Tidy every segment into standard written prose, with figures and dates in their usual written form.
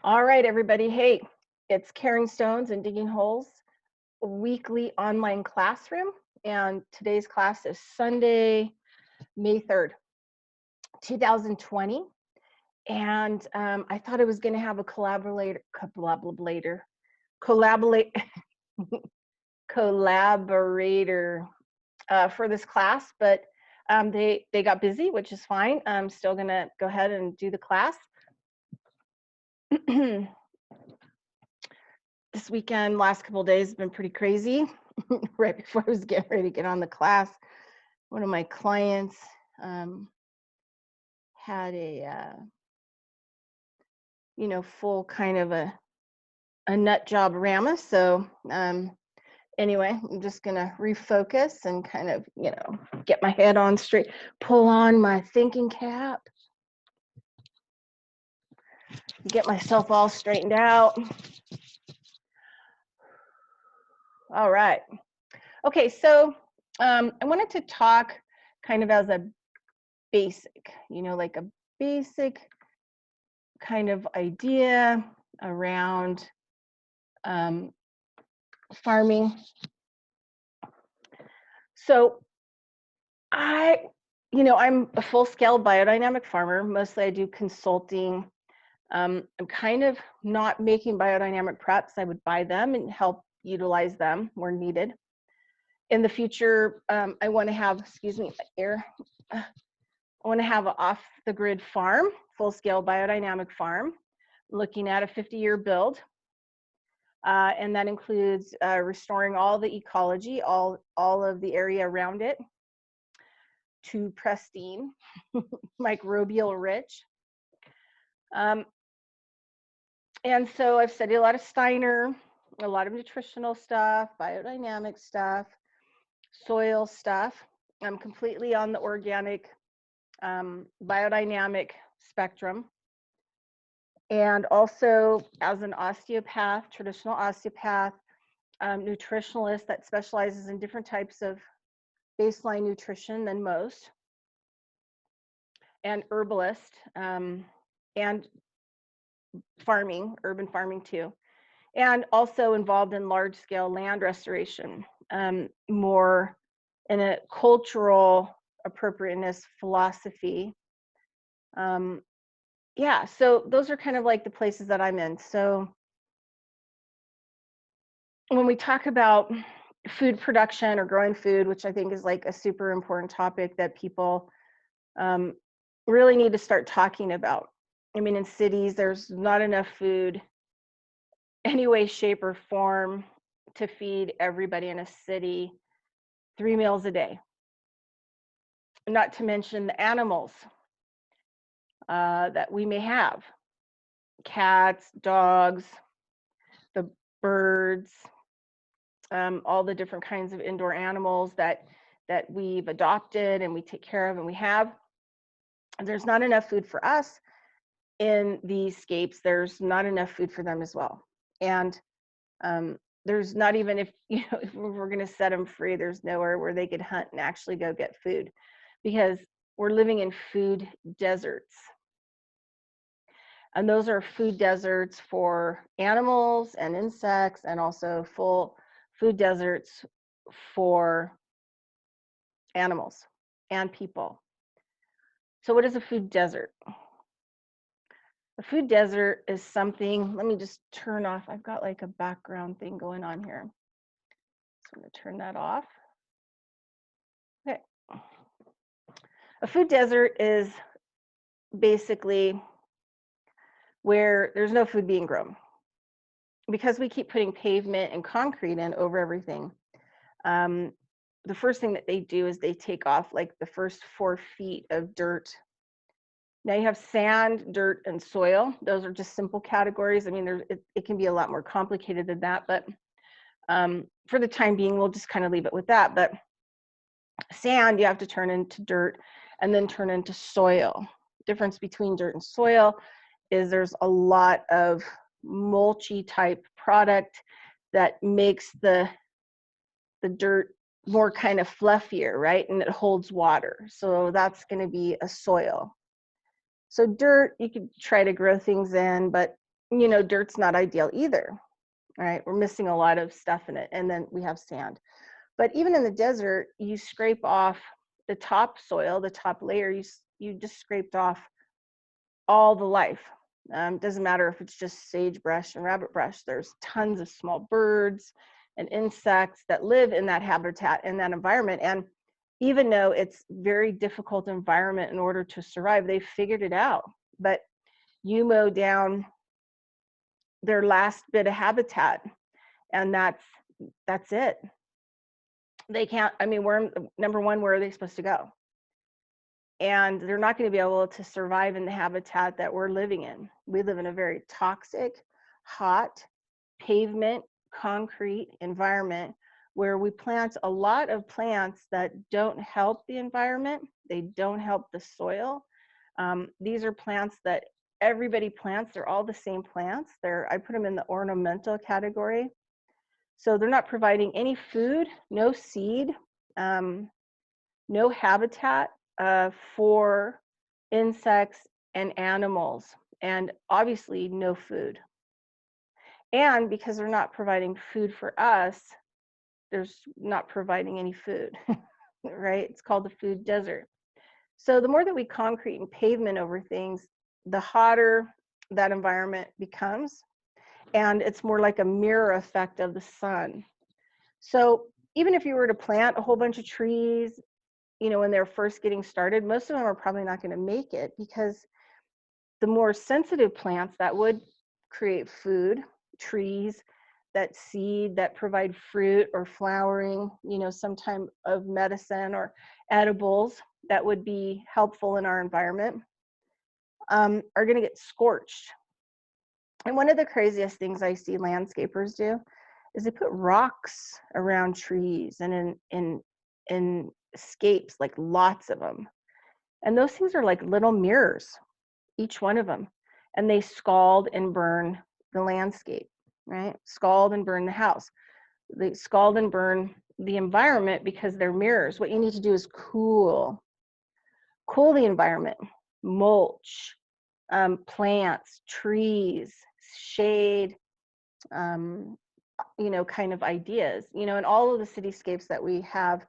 All right, everybody. Hey, it's Caring Stones and Digging Holes, a weekly online classroom. And today's class is Sunday, May 3rd, 2020. And I thought I was going to have a collaborator for this class, but they got busy, which is fine. I'm still going to go ahead and do the class. This weekend, last couple of days, have been pretty crazy. Right before I was getting ready to get on the class, one of my clients had a, full kind of a nut job rama. So anyway, I'm just gonna refocus and kind of, get my head on straight, pull on my thinking cap, get myself all straightened out. All right. Okay, so I wanted to talk kind of as a basic, like a basic kind of idea around farming. So I'm a full-scale biodynamic farmer. Mostly I do consulting. I'm kind of not making biodynamic preps. I would buy them and help utilize them where needed. In the future, I want to have, I want to have an off-the-grid farm, full-scale biodynamic farm, looking at a 50-year build. And that includes restoring all the ecology, all of the area around it to pristine, microbial rich. And so I've studied a lot of Steiner, a lot of nutritional stuff, biodynamic stuff, soil stuff. I'm completely on the organic biodynamic spectrum. And also as an osteopath, traditional osteopath, nutritionalist that specializes in different types of baseline nutrition than most, and herbalist, and farming, urban farming too, and also involved in large scale land restoration, more in a cultural appropriateness philosophy. Yeah, so those are kind of like the places that I'm in. So when we talk about food production or growing food, which I think is like a super important topic that people really need to start talking about. I mean, in cities, there's not enough food, any way, shape, or form to feed everybody in a city 3 meals a day. Not to mention the animals that we may have. Cats, dogs, the birds, all the different kinds of indoor animals that we've adopted and we take care of and we have. There's not enough food for us in these scapes. There's not enough food for them as well. And there's not even, if we're going to set them free, there's nowhere where they could hunt and actually go get food, because we're living in food deserts. And those are food deserts for animals and insects, and also full food deserts for animals and people. So what is a food desert? A food desert is something, let me just turn off, I've got like a background thing going on here. So I'm going to turn that off. Okay. A food desert is basically where there's no food being grown. Because we keep putting pavement and concrete in over everything, the first thing that they do is they take off like the first 4 feet of dirt. Now you have sand, dirt, and soil. Those are just simple categories. I mean, it can be a lot more complicated than that, but for the time being, we'll just kind of leave it with that. But sand, you have to turn into dirt and then turn into soil. Difference between dirt and soil is there's a lot of mulchy type product that makes the dirt more kind of fluffier, right? And it holds water. So that's going to be a soil. So dirt, you could try to grow things in, but you know, dirt's not ideal either, right? We're missing a lot of stuff in it. And then we have sand. But even in the desert, you scrape off the topsoil, the top layer, you just scraped off all the life. Doesn't matter if it's just sagebrush and rabbit brush. There's tons of small birds and insects that live in that habitat, in that environment. And even though it's very difficult environment in order to survive, they figured it out. But you mow down their last bit of habitat, and that's it. They can't, I mean, number one, where are they supposed to go? And they're not going to be able to survive in the habitat that we're living in. We live in a very toxic, hot, pavement, concrete environment where we plant a lot of plants that don't help the environment. They don't help the soil. These are plants that everybody plants. They're all the same plants. I put them in the ornamental category. So they're not providing any food, no seed, no habitat for insects and animals, and obviously no food. And because they're not providing food for us, there's not providing any food, right? It's called the food desert. So the more that we concrete and pavement over things, the hotter that environment becomes. And it's more like a mirror effect of the sun. So even if you were to plant a whole bunch of trees, you know, when they're first getting started, most of them are probably not going to make it, because the more sensitive plants that would create food, trees that seed, that provide fruit or flowering, you know, some type of medicine or edibles that would be helpful in our environment, are going to get scorched. And one of the craziest things I see landscapers do is they put rocks around trees and in escapes, like lots of them. And those things are like little mirrors, each one of them. And they scald and burn the landscape, right? Scald and burn the house. They scald and burn the environment because they're mirrors. What you need to do is cool the environment, mulch, plants, trees, shade, you know, kind of ideas, you know, and all of the cityscapes that we have,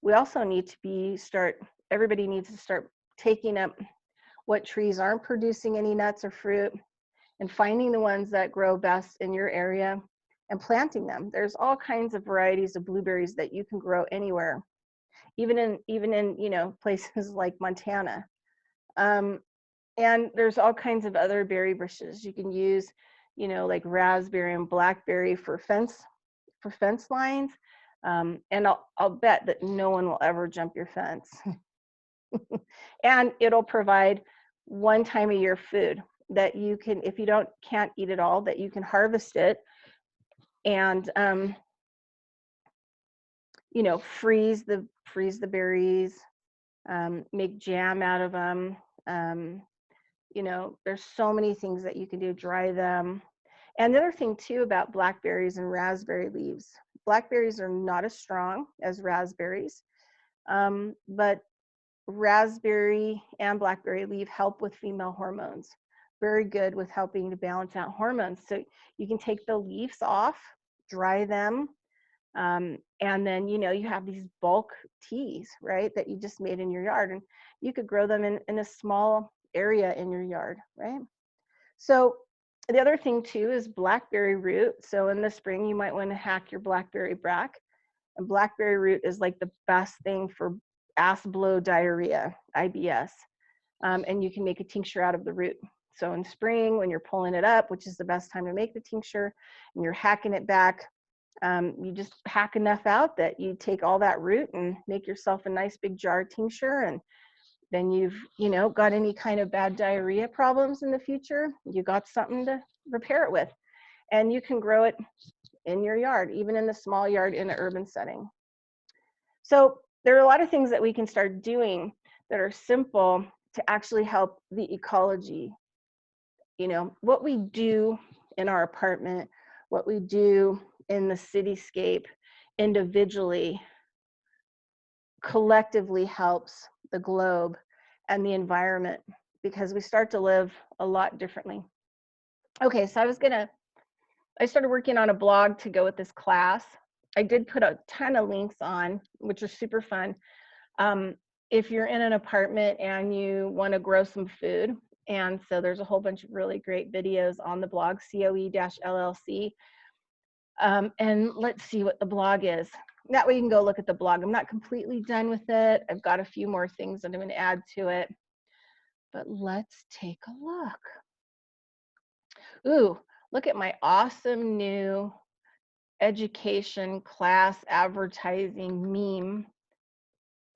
we also need to everybody needs to start taking up what trees aren't producing any nuts or fruit and finding the ones that grow best in your area and planting them. There's all kinds of varieties of blueberries that you can grow anywhere, even in you know, places like Montana. And there's all kinds of other berry bushes you can use, you know, like raspberry and blackberry for fence lines. And I'll bet that no one will ever jump your fence. And it'll provide one time a year food that you can, if you can't eat it all, that you can harvest it and you know, freeze the berries, make jam out of them. You know, there's so many things that you can do, dry them. And the other thing too about blackberries and raspberry leaves, blackberries are not as strong as raspberries, but raspberry and blackberry leaf help with female hormones. Very good with helping to balance out hormones. So you can take the leaves off, dry them, and then, you know, you have these bulk teas, right, that you just made in your yard, and you could grow them in a small area in your yard, right? So the other thing too is blackberry root. So in the spring, you might want to hack your blackberry brack. And blackberry root is like the best thing for ass blow diarrhea, IBS. And you can make a tincture out of the root. So in spring, when you're pulling it up, which is the best time to make the tincture, and you're hacking it back, you just hack enough out that you take all that root and make yourself a nice big jar tincture. And then you've, you know, got any kind of bad diarrhea problems in the future, you got something to repair it with. And you can grow it in your yard, even in the small yard in an urban setting. So there are a lot of things that we can start doing that are simple to actually help the ecology. You know, what we do in our apartment, what we do in the cityscape individually, collectively helps the globe and the environment, because we start to live a lot differently. Okay, so I started working on a blog to go with this class. I did put a ton of links on, which are super fun. If you're in an apartment and you want to grow some food, and so there's a whole bunch of really great videos on the blog, COE-LLC. And let's see what the blog is. That way you can go look at the blog. I'm not completely done with it. I've got a few more things that I'm going to add to it. But let's take a look. Ooh, look at my awesome new education class advertising meme.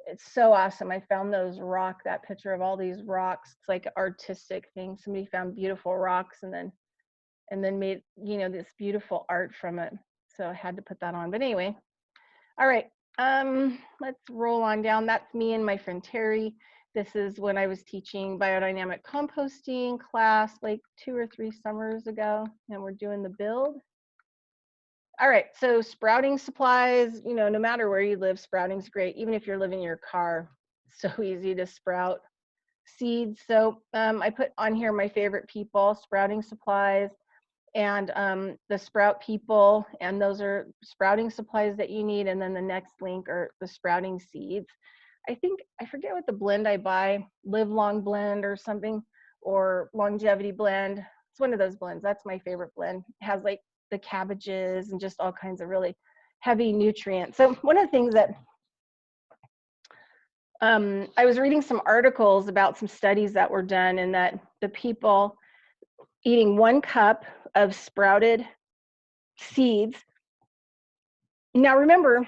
It's so awesome. I found that picture of all these rocks. It's like an artistic thing. Somebody found beautiful rocks and then made, this beautiful art from it. So I had to put that on. But anyway, all right. Let's roll on down. That's me and my friend Terry. This is when I was teaching biodynamic composting class like 2 or 3 summers ago, and we're doing the build. All right, so sprouting supplies, no matter where you live, sprouting's great. Even if you're living in your car, so easy to sprout seeds. So I put on here my favorite people, sprouting supplies, and the sprout people, and those are sprouting supplies that you need. And then the next link are the sprouting seeds. I forget what the blend I buy, Live Long blend or something, or longevity blend. It's one of those blends. That's my favorite blend. It has like the cabbages and just all kinds of really heavy nutrients. So one of the things that I was reading some articles about some studies that were done, and that the people eating 1 cup of sprouted seeds. Now remember,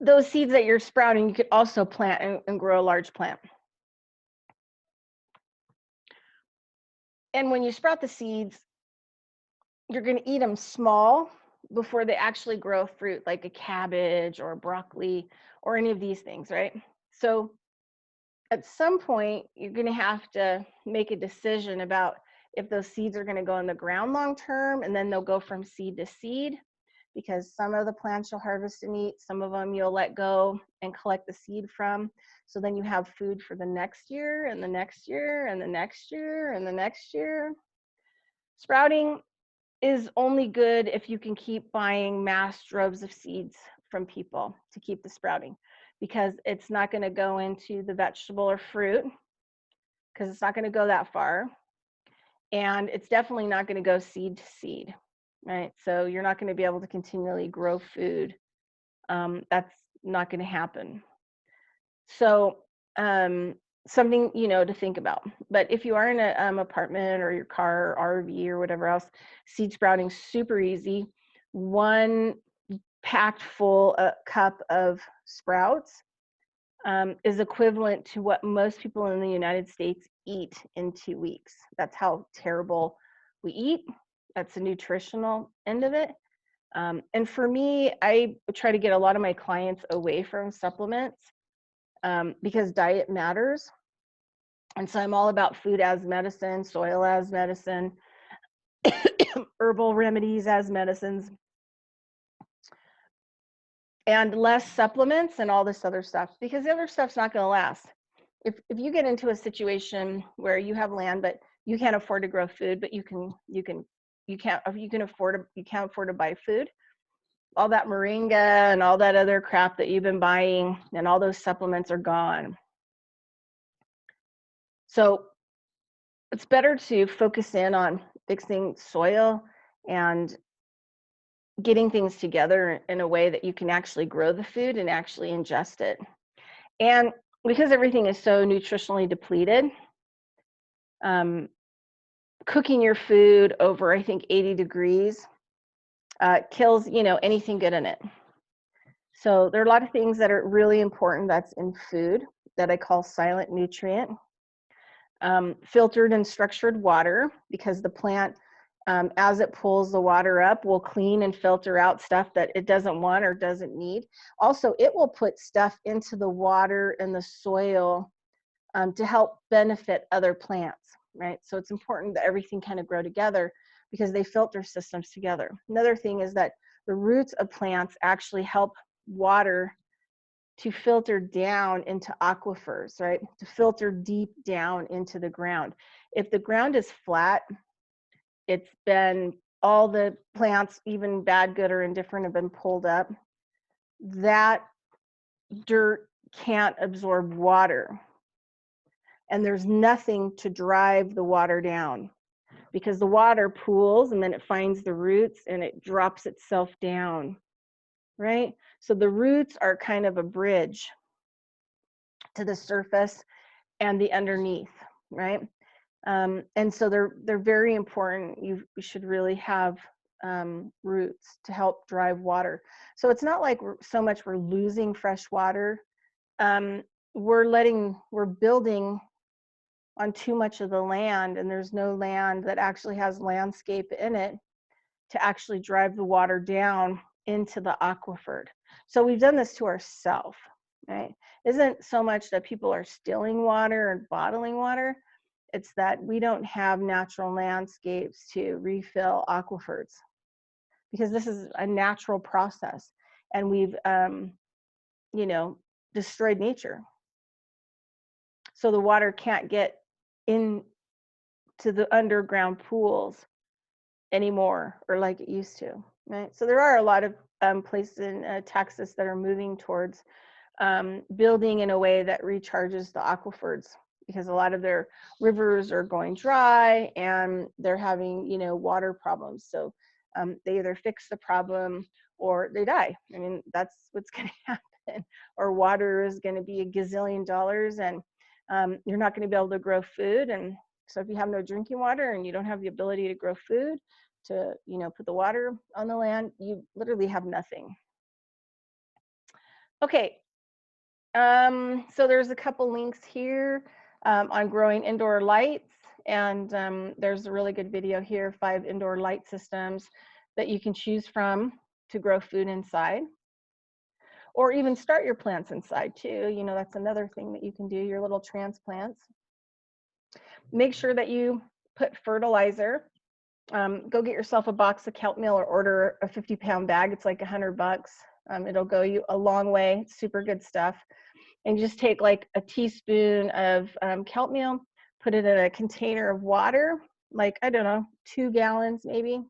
those seeds that you're sprouting, you could also plant and grow a large plant. And when you sprout the seeds, you're going to eat them small before they actually grow fruit, like a cabbage or broccoli or any of these things, right? So at some point, you're going to have to make a decision about if those seeds are going to go in the ground long term, and then they'll go from seed to seed, because some of the plants you'll harvest and eat, some of them you'll let go and collect the seed from. So then you have food for the next year and the next year and the next year and the next year. Sprouting is only good if you can keep buying mass droves of seeds from people to keep the sprouting, because it's not going to go into the vegetable or fruit, because it's not going to go that far. And it's definitely not going to go seed to seed, right? So you're not going to be able to continually grow food. That's not going to happen. So something, to think about. But if you are in an apartment or your car or RV or whatever else, seed sprouting super easy. 1 packed full cup of sprouts is equivalent to what most people in the United States eat in 2 weeks. That's how terrible we eat. That's the nutritional end of it. And for me, I try to get a lot of my clients away from supplements because diet matters. And so I'm all about food as medicine, soil as medicine, herbal remedies as medicines, and less supplements and all this other stuff, because the other stuff's not going to last. If you get into a situation where you have land but you can't afford to grow food, but you can't afford to buy food, all that moringa and all that other crap that you've been buying and all those supplements are gone. So it's better to focus in on fixing soil and getting things together in a way that you can actually grow the food and actually ingest it. And because everything is so nutritionally depleted, cooking your food over, I think, 80 degrees kills, anything good in it. So there are a lot of things that are really important that's in food that I call silent nutrient. Filtered and structured water, because the plant, as it pulls the water up, will clean and filter out stuff that it doesn't want or doesn't need. Also, it will put stuff into the water and the soil to help benefit other plants, right? So it's important that everything kind of grow together because they filter systems together. Another thing is that the roots of plants actually help water to filter down into aquifers, right? To filter deep down into the ground. If the ground is flat, It's been all the plants, even bad, good, or indifferent, have been pulled up. That dirt can't absorb water. And there's nothing to drive the water down, because the water pools and then it finds the roots and it drops itself down, right? So the roots are kind of a bridge to the surface and the underneath, right? And so they're very important. You should really have roots to help drive water. So it's not like so much we're losing fresh water. We're building on too much of the land, and there's no land that actually has landscape in it to actually drive the water down into the aquifer. So we've done this to ourselves, right? Isn't so much that people are stealing water and bottling water, it's that we don't have natural landscapes to refill aquifers, because this is a natural process, and we've destroyed nature. So the water can't get into the underground pools anymore, or like it used to, right? So there are a lot of places in Texas that are moving towards building in a way that recharges the aquifers, because a lot of their rivers are going dry and they're having, water problems. So they either fix the problem or they die. I mean, that's what's going to happen. Or water is going to be $1 gazillion, and you're not going to be able to grow food. And so if you have no drinking water and you don't have the ability to grow food, to put the water on the land, you literally have nothing. Okay, so there's a couple links here on growing indoor lights, and there's a really good video here, 5 indoor light systems that you can choose from to grow food inside, or even start your plants inside too. That's another thing that you can do, your little transplants. Make sure that you put fertilizer. Go get yourself a box of kelp meal or order a 50-pound bag. It's like $100. It'll go you a long way. It's super good stuff. And just take like a teaspoon of kelp meal, put it in a container of water, like, I don't know, 2 gallons maybe,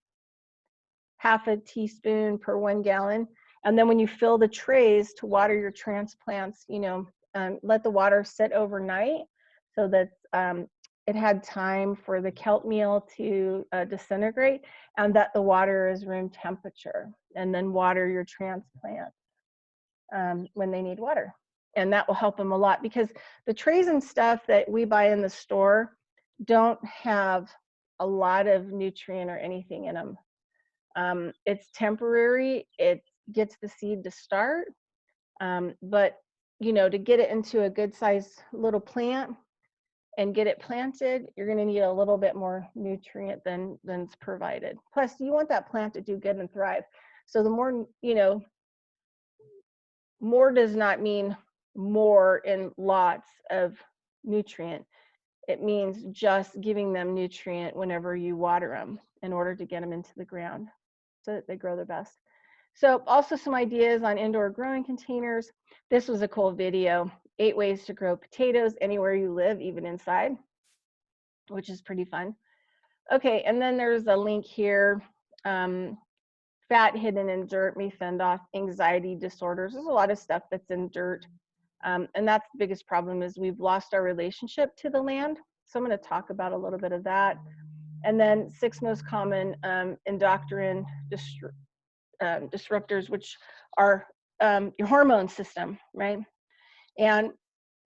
half a teaspoon per 1 gallon. And then when you fill the trays to water your transplants, let the water sit overnight so that it had time for the kelp meal to disintegrate, and that the water is room temperature. And then water your transplant when they need water. And that will help them a lot, because the trays and stuff that we buy in the store don't have a lot of nutrient or anything in them. It's temporary. It gets the seed to start. But, to get it into a good sized little plant and get it planted, you're going to need a little bit more nutrient than's provided. Plus, you want that plant to do good and thrive. So the more, more does not mean more in lots of nutrient. It means just giving them nutrient whenever you water them in order to get them into the ground so that they grow their best. So also some ideas on indoor growing containers. This was a cool video, 8 ways to grow potatoes anywhere you live, even inside, which is pretty fun. Okay, and then there's a link here. Fat hidden in dirt may fend off anxiety disorders. There's a lot of stuff that's in dirt. And that's the biggest problem, is we've lost our relationship to the land. So I'm going to talk about a little bit of that. And then 6 most common endocrine disruptors, which are your hormone system, right? And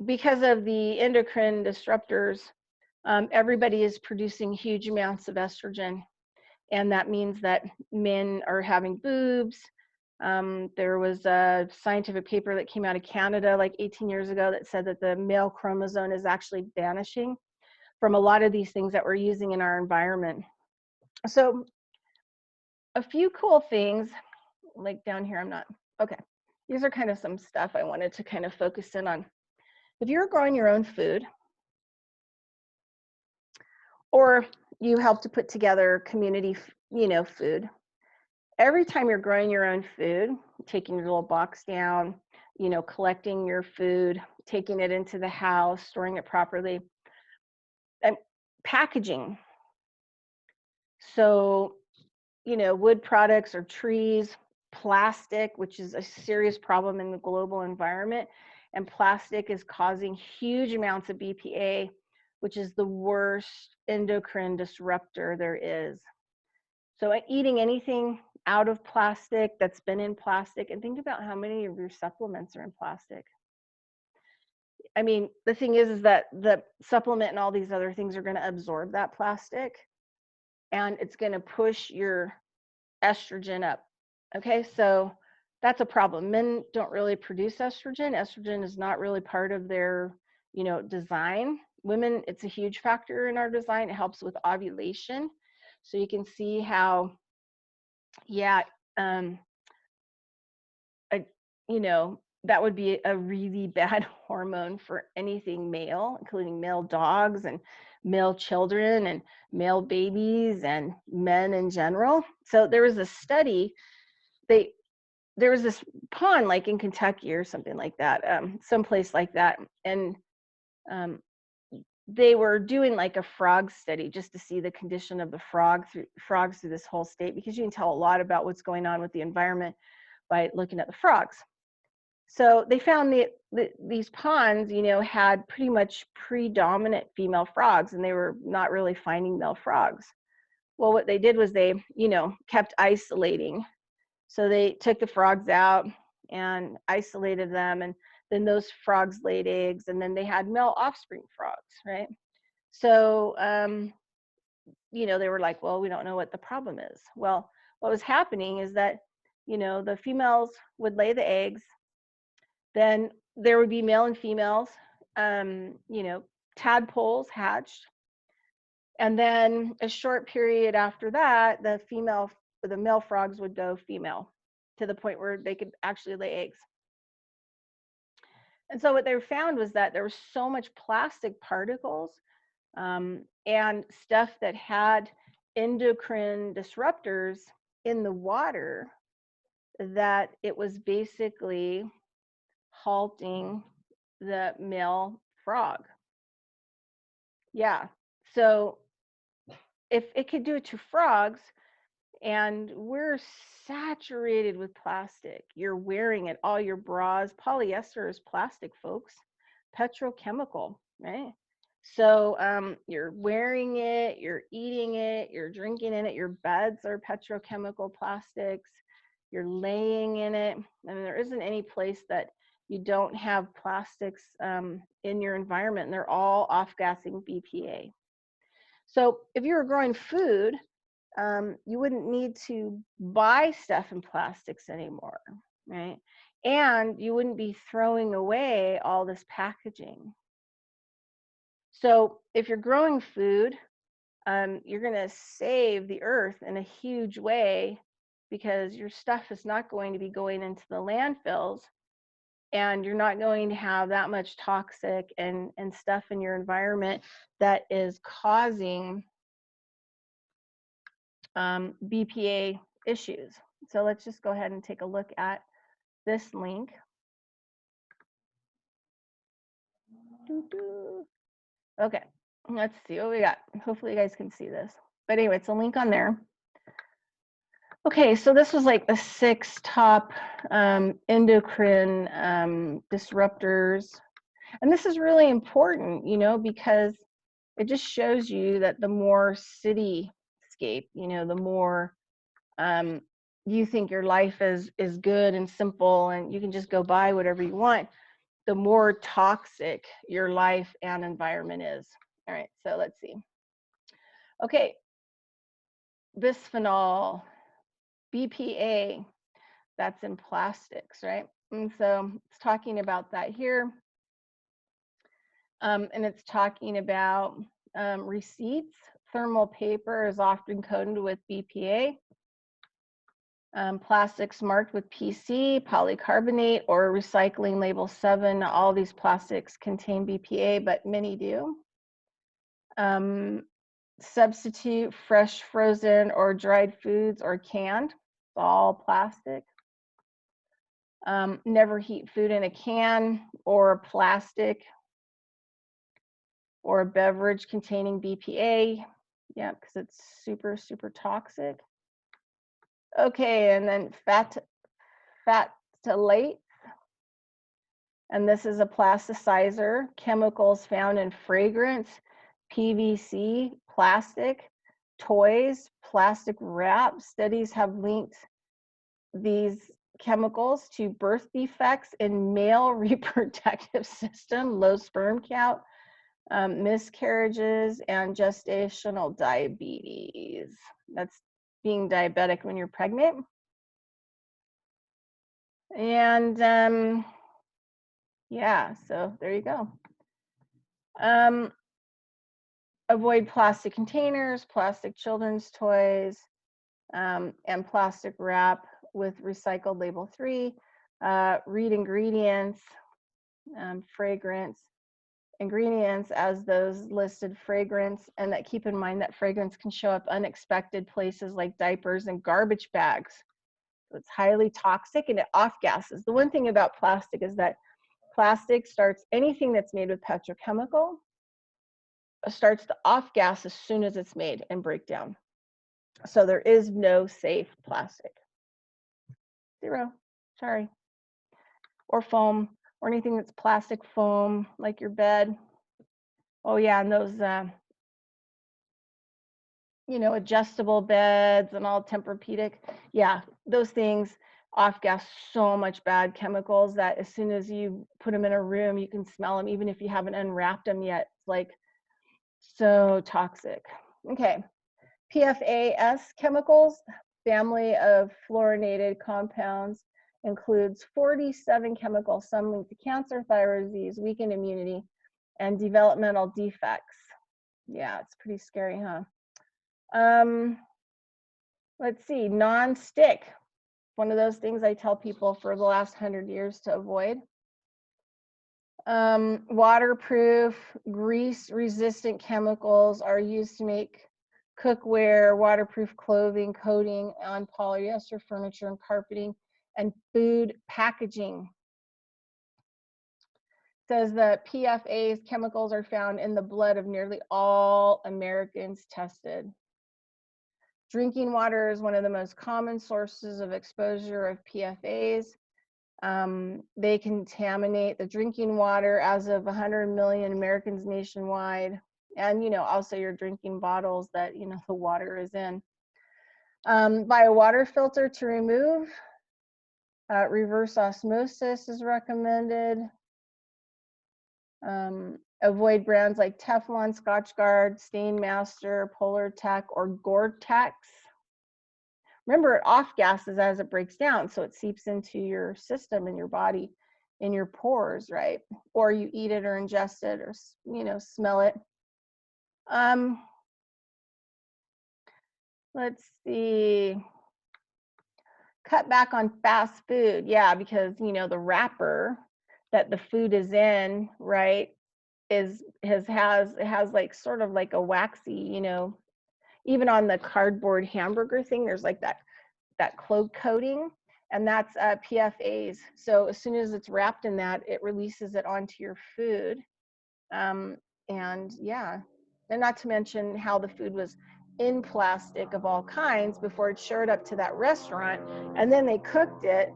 because of the endocrine disruptors, everybody is producing huge amounts of estrogen. And that means that men are having boobs. There was a scientific paper that came out of Canada like 18 years ago that said that the male chromosome is actually vanishing from a lot of these things that we're using in our environment. So a few cool things, like down here, okay. These are kind of some stuff I wanted to kind of focus in on. If you're growing your own food, or you help to put together community, food, every time you're growing your own food, taking your little box down, collecting your food, taking it into the house, storing it properly, and packaging. So, wood products or trees, plastic, which is a serious problem in the global environment. And plastic is causing huge amounts of BPA, which is the worst endocrine disruptor there is. So eating anything out of plastic that's been in plastic, and think about how many of your supplements are in plastic. I mean, the thing is that the supplement and all these other things are going to absorb that plastic, and it's going to push your estrogen up. Okay, so that's a problem. Men don't really produce estrogen. Estrogen is not really part of their, design. Women, it's a huge factor in our design. It helps with ovulation. So you can see how, yeah, that would be a really bad hormone for anything male, including male dogs and male children and male babies and men in general. So there was a study, there was this pond like in Kentucky or something like that, someplace like that. And they were doing like a frog study just to see the condition of the frogs through this whole state, because you can tell a lot about what's going on with the environment by looking at the frogs. So they found these ponds, had pretty much predominant female frogs, and they were not really finding male frogs. Well, what they did was they, kept isolating. So they took the frogs out and isolated them, and then those frogs laid eggs, and then they had male offspring frogs, right? So, they were like, well, we don't know what the problem is. Well, what was happening is that, the females would lay the eggs, then there would be male and females, tadpoles hatched. And then a short period after that, the male frogs would go female to the point where they could actually lay eggs. And so what they found was that there was so much plastic particles and stuff that had endocrine disruptors in the water that it was basically halting the male frog. Yeah. So if it could do it to frogs, and we're saturated with plastic, you're wearing it, all your bras, polyester is plastic, folks, petrochemical, right? So you're wearing it, you're eating it, you're drinking in it, your beds are petrochemical plastics, you're laying in it. I mean, there isn't any place that you don't have plastics in your environment, and they're all off-gassing BPA. So if you were growing food, you wouldn't need to buy stuff in plastics anymore, right? And you wouldn't be throwing away all this packaging. So if you're growing food, you're going to save the earth in a huge way, because your stuff is not going to be going into the landfills, and you're not going to have that much toxic and stuff in your environment that is causing BPA issues. So let's just go ahead and take a look at this link. Okay, let's see what we got. Hopefully you guys can see this. But anyway, it's a link on there. Okay, so this was like the 6 top endocrine disruptors. And this is really important, because it just shows you that the more cityscape, the more you think your life is good and simple and you can just go buy whatever you want, the more toxic your life and environment is. All right, so let's see. Okay, bisphenol, BPA, that's in plastics, right? And so it's talking about that here. And it's talking about receipts. Thermal paper is often coated with BPA. Plastics marked with PC, polycarbonate, or recycling label 7. All these plastics contain BPA, but many do. Substitute fresh, frozen, or dried foods or canned. It's all plastic. Never heat food in a can or a plastic or a beverage containing BPA. Yeah, because it's super, super toxic. Okay, and then phthalates. And this is a plasticizer, chemicals found in fragrance, PVC, plastic, toys, plastic wrap. Studies have linked these chemicals to birth defects in male reproductive system, low sperm count, miscarriages, and gestational diabetes. That's being diabetic when you're pregnant. And yeah, so there you go. Avoid plastic containers, plastic children's toys, and plastic wrap with recycled label 3. Read ingredients, fragrance, ingredients as those listed fragrance, and that keep in mind that fragrance can show up unexpected places like diapers and garbage bags. So it's highly toxic and it off gases. The one thing about plastic is that plastic starts, anything that's made with petrochemical starts to off gas as soon as it's made and break down. So there is no safe plastic. Zero. Sorry. Or foam, or anything that's plastic foam, like your bed. Oh yeah, and those you know, adjustable beds and all Tempur-Pedic. Yeah, those things off gas so much bad chemicals that as soon as you put them in a room, you can smell them, even if you haven't unwrapped them yet. It's like so toxic. Okay, PFAS chemicals, family of fluorinated compounds, includes 47 chemicals, some linked to cancer, thyroid disease, weakened immunity, and developmental defects. Yeah, it's pretty scary, huh? Let's see, non-stick. One of those things I tell people for the last 100 years to avoid. Waterproof, grease-resistant chemicals are used to make cookware, waterproof clothing, coating on polyester furniture and carpeting, and food packaging. It says that PFAS chemicals are found in the blood of nearly all Americans tested. Drinking water is one of the most common sources of exposure of PFAS. They contaminate the drinking water as of 100 million Americans nationwide. And, you know, also your drinking bottles that, you know, the water is in. Buy a water filter to remove. Reverse osmosis is recommended. Avoid brands like Teflon, Scotchgard, Stainmaster, Polar Tech, or Gore-Tex. Remember, it off gases as it breaks down, so it seeps into your system and your body, in your pores, right? Or you eat it or ingest it or, you know, smell it. Let's see. Cut back on fast food. Yeah, because, you know, the wrapper that the food is in, right, has like sort of like a waxy, you know, even on the cardboard hamburger thing, there's like that cloak coating, and that's PFAS. So as soon as it's wrapped in that, it releases it onto your food. And yeah, and not to mention how the food was in plastic of all kinds before it showed up to that restaurant, and then they cooked it,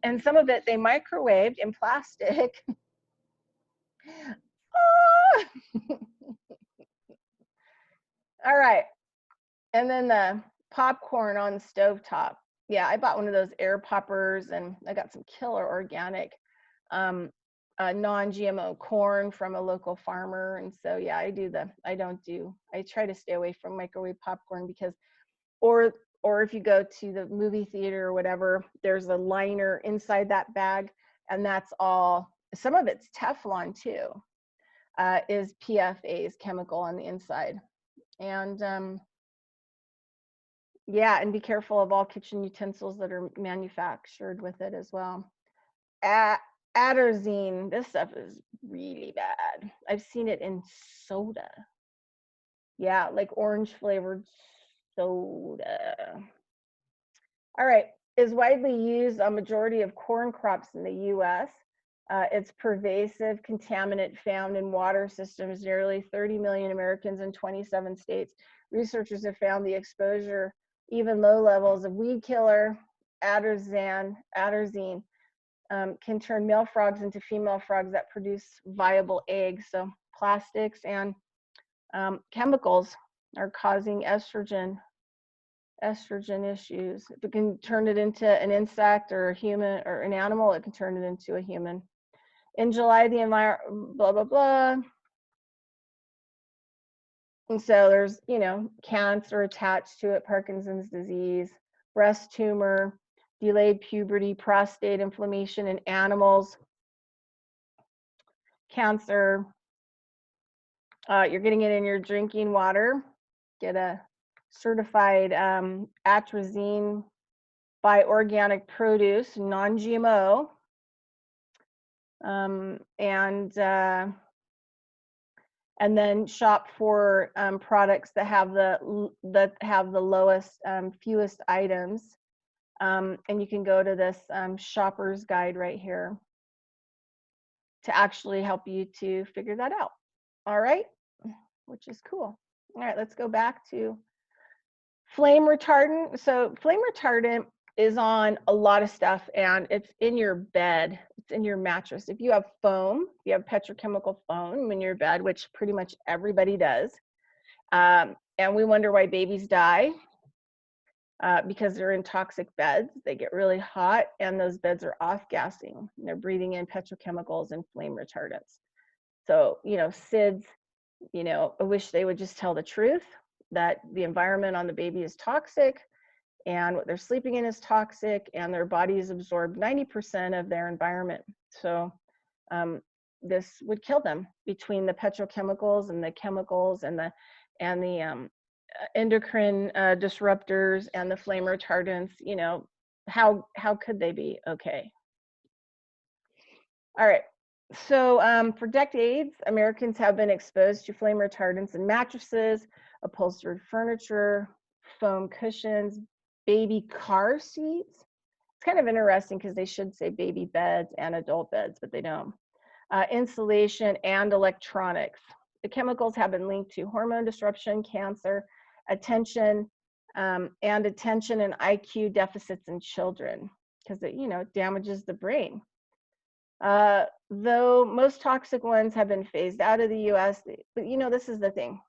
and some of it they microwaved in plastic. All right, and then the popcorn on the stovetop. Yeah, I bought one of those air poppers, and I got some killer organic non-GMO corn from a local farmer. And so yeah, I try to stay away from microwave popcorn, because or if you go to the movie theater or whatever, there's a liner inside that bag, and that's all, some of it's Teflon too, is PFAS chemical on the inside. And yeah, and be careful of all kitchen utensils that are manufactured with it as well. Atrazine, this stuff is really bad. I've seen it in soda. Yeah, like orange flavored soda. All right, is widely used on majority of corn crops in the US. It's pervasive contaminant found in water systems, nearly 30 million Americans in 27 states. Researchers have found the exposure, even low levels of weed killer, atrazine, can turn male frogs into female frogs that produce viable eggs. So plastics and chemicals are causing estrogen issues. If it can turn it into an insect or a human or an animal, it can turn it into a human. In July, the environment, blah, blah, blah. And so there's, you know, cancer attached to it, Parkinson's disease, breast tumor, delayed puberty, prostate inflammation in animals, cancer. You're getting it in your drinking water. Get a certified atrazine by organic produce, non-GMO. And then shop for products that have the lowest, fewest items. And you can go to this shopper's guide right here to actually help you to figure that out. All right, which is cool. All right, let's go back to flame retardant. So flame retardant is on a lot of stuff, and it's in your bed, it's in your mattress. If you have foam, if you have petrochemical foam in your bed, which pretty much everybody does, and we wonder why babies die, because they're in toxic beds. They get really hot, and those beds are off-gassing. They're breathing in petrochemicals and flame retardants. So, you know, SIDS, you know, I wish they would just tell the truth, that the environment on the baby is toxic, and what they're sleeping in is toxic, and their bodies absorb 90% of their environment. So this would kill them between the petrochemicals and the chemicals and the endocrine disruptors and the flame retardants. You know, how could they be okay? All right. So for decades, Americans have been exposed to flame retardants in mattresses, upholstered furniture, foam cushions, baby car seats. It's kind of interesting because they should say baby beds and adult beds, but they don't. Insulation and electronics. The chemicals have been linked to hormone disruption, cancer, attention and IQ deficits in children, because it, you know, damages the brain. Though most toxic ones have been phased out of the US, but you know, this is the thing.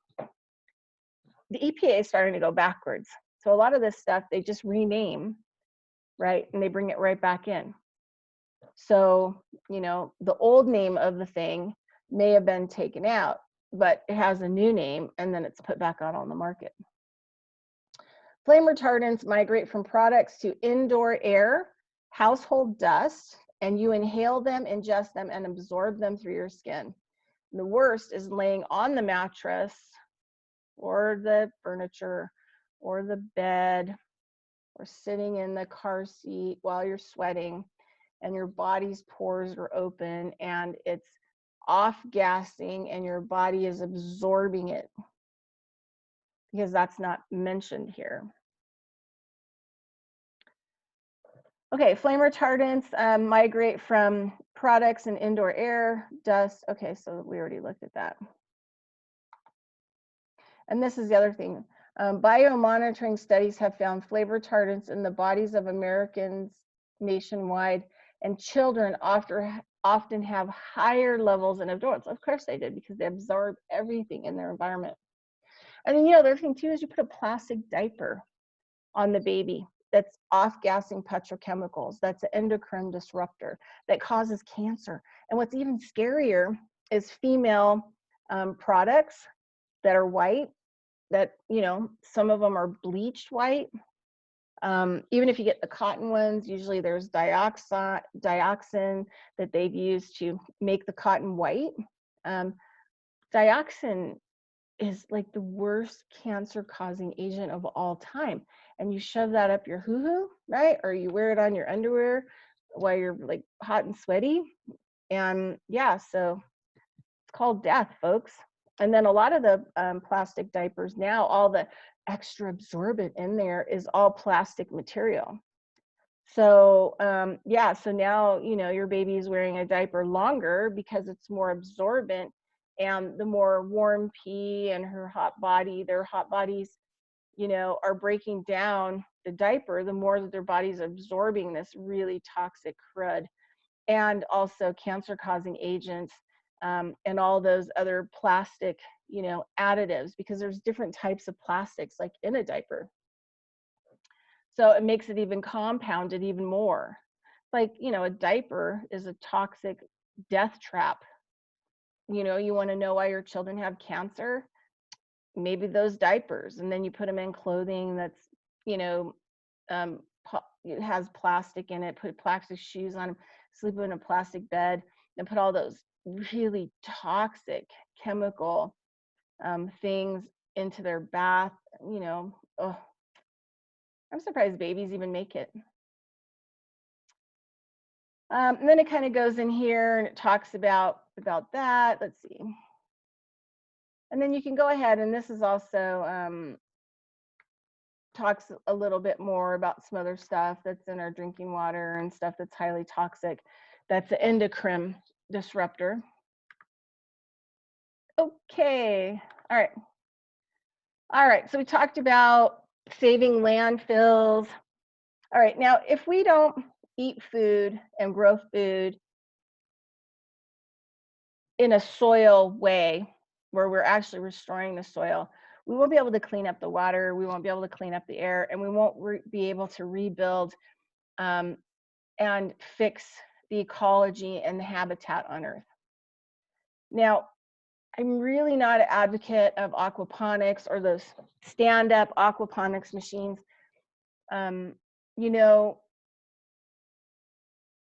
The EPA is starting to go backwards. So a lot of this stuff, they just rename, right? And they bring it right back in. So, you know, the old name of the thing may have been taken out, but it has a new name, and then it's put back out on the market. Flame retardants migrate from products to indoor air, household dust, and you inhale them, ingest them, and absorb them through your skin. And the worst is laying on the mattress or the furniture or the bed or sitting in the car seat while you're sweating and your body's pores are open and it's off-gassing and your body is absorbing it, because that's not mentioned here. Okay, flame retardants migrate from products in indoor air, dust. Okay, so we already looked at that. And this is the other thing. Biomonitoring studies have found flame retardants in the bodies of Americans nationwide, and children often have higher levels than adults. Of course they did, because they absorb everything in their environment. And then, you know, the other thing too is you put a plastic diaper on the baby that's off-gassing petrochemicals, that's an endocrine disruptor that causes cancer. And what's even scarier is female products that are white, that, you know, some of them are bleached white. Even if you get the cotton ones, usually there's dioxin that they've used to make the cotton white. Dioxin is like the worst cancer-causing agent of all time. And you shove that up your hoo-hoo, right? Or you wear it on your underwear while you're like hot and sweaty. And yeah, so it's called death, folks. And then a lot of the plastic diapers now, all the extra absorbent in there is all plastic material. So yeah, so now, you know, your baby's wearing a diaper longer because it's more absorbent, and the more warm pee and her hot body, their hot bodies, you know, are breaking down the diaper, the more that their body's absorbing this really toxic crud, and also cancer causing agents, and all those other plastic, you know, additives, because there's different types of plastics like in a diaper. So it makes it even compounded even more. Like, you know, a diaper is a toxic death trap. You know, you want to know why your children have cancer? Maybe those diapers. And then you put them in clothing that's, you know, it has plastic in it, put plastic shoes on them, sleep in a plastic bed, and put all those really toxic chemical things into their bath. You know, oh, I'm surprised babies even make it. And then it kind of goes in here and it talks about that. Let's see. And then you can go ahead, and this is also talks a little bit more about some other stuff that's in our drinking water and stuff that's highly toxic. That's an endocrine disruptor. Okay. All right. All right. So we talked about saving landfills. All right. Now, if we don't eat food and grow food in a soil way where we're actually restoring the soil, we won't be able to clean up the water, we won't be able to clean up the air, and we won't be able to rebuild and fix the ecology and the habitat on Earth. Now, I'm really not an advocate of aquaponics or those stand-up aquaponics machines. You know,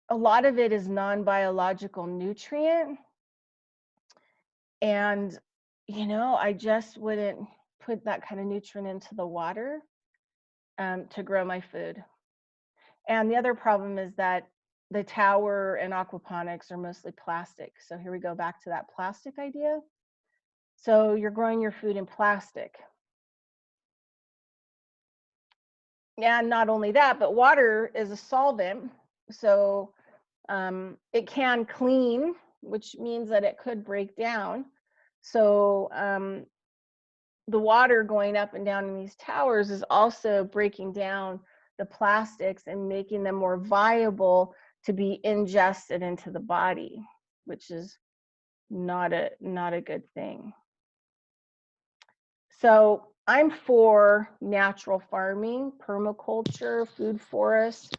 a lot of it is non-biological nutrient, and you know, I just wouldn't put that kind of nutrient into the water to grow my food. And the other problem is that the tower and aquaponics are mostly plastic. So here we go back to that plastic idea. So you're growing your food in plastic. And not only that, but water is a solvent. So it can clean, which means that it could break down. So the water going up and down in these towers is also breaking down the plastics and making them more viable to be ingested into the body, which is not a good thing. So I'm for natural farming, permaculture, food forests,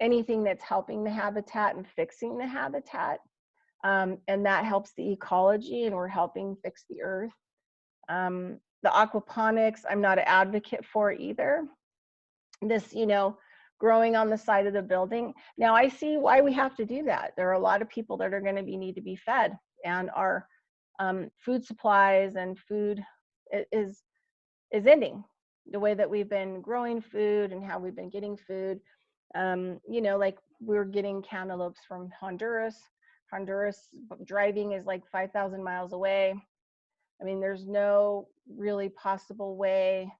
anything that's helping the habitat and fixing the habitat. And that helps the ecology, and we're helping fix the earth. The aquaponics, I'm not an advocate for either. This, you know, growing on the side of the building. Now I see why we have to do that. There are a lot of people that are going to need to be fed, and our food supplies and food is ending. The way that we've been growing food and how we've been getting food, you know, like we're getting cantaloupes from Honduras. Honduras driving is like 5,000 miles away. I mean, there's no really possible way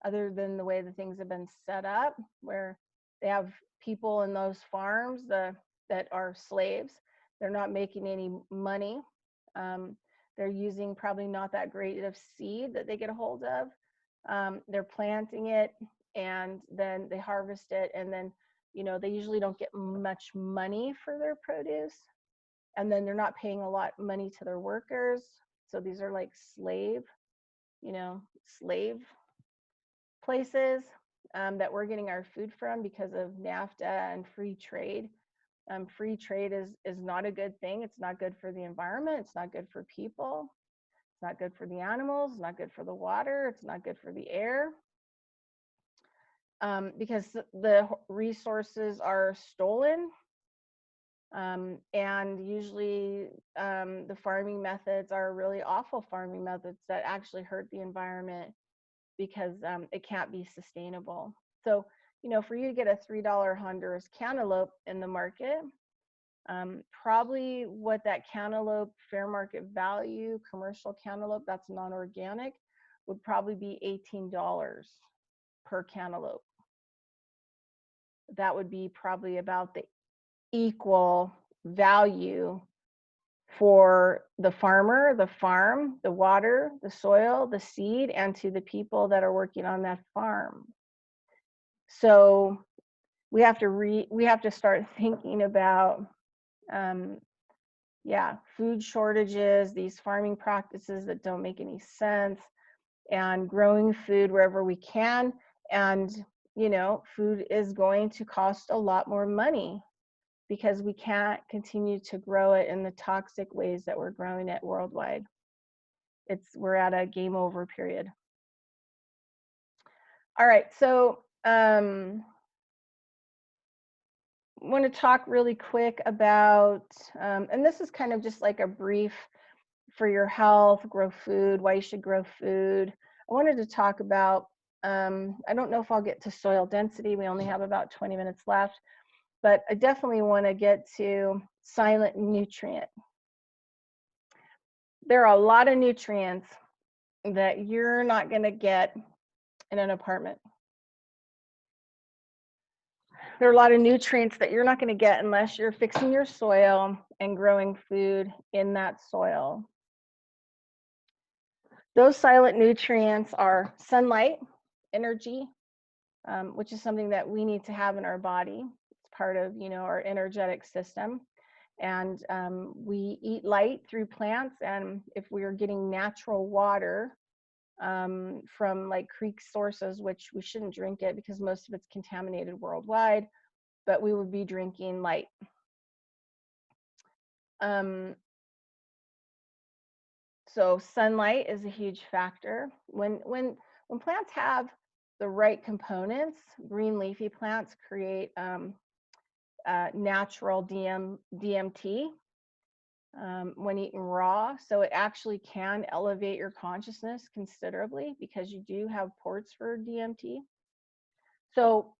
other than the way the things have been set up, where they have people in those farms that are slaves. They're not making any money. They're using probably not that great of seed that they get a hold of. They're planting it, and then they harvest it, and then, you know, they usually don't get much money for their produce, and then they're not paying a lot of money to their workers. So these are like slave, you know, slave places that we're getting our food from because of NAFTA and free trade. Free trade is not a good thing. It's not good for the environment. It's not good for people. It's not good for the animals. It's not good for the water. It's not good for the air. Because the resources are stolen. And usually the farming methods are really awful farming methods that actually hurt the environment, because it can't be sustainable. So, you know, for you to get a $3 Honduras cantaloupe in the market, probably what that cantaloupe fair market value, commercial cantaloupe that's non-organic, would probably be $18 per cantaloupe. that would be probably about the equal value for the farmer, the farm, the water, the soil, the seed, and to the people that are working on that farm. So we have to start thinking about food shortages, these farming practices that don't make any sense, and growing food wherever we can. And food is going to cost a lot more money because we can't continue to grow it in the toxic ways that we're growing it worldwide. We're at a game over period. All right, so I want to talk really quick about, and this is kind of just like a brief for your health, grow food, why you should grow food. I wanted to talk about, I don't know if I'll get to soil density. We only have about 20 minutes left, but I definitely want to get to silent nutrient. There are a lot of nutrients that you're not going to get in an apartment. There are a lot of nutrients that you're not going to get unless you're fixing your soil and growing food in that soil. Those silent nutrients are sunlight, energy, which is something that we need to have in our body. It's part of, our energetic system. And we eat light through plants. And if we are getting natural water from like creek sources, which we shouldn't drink it because most of it's contaminated worldwide, but we would be drinking light. So sunlight is a huge factor. When plants have the right components, green leafy plants create natural DMT when eaten raw. So it actually can elevate your consciousness considerably because you do have ports for DMT. So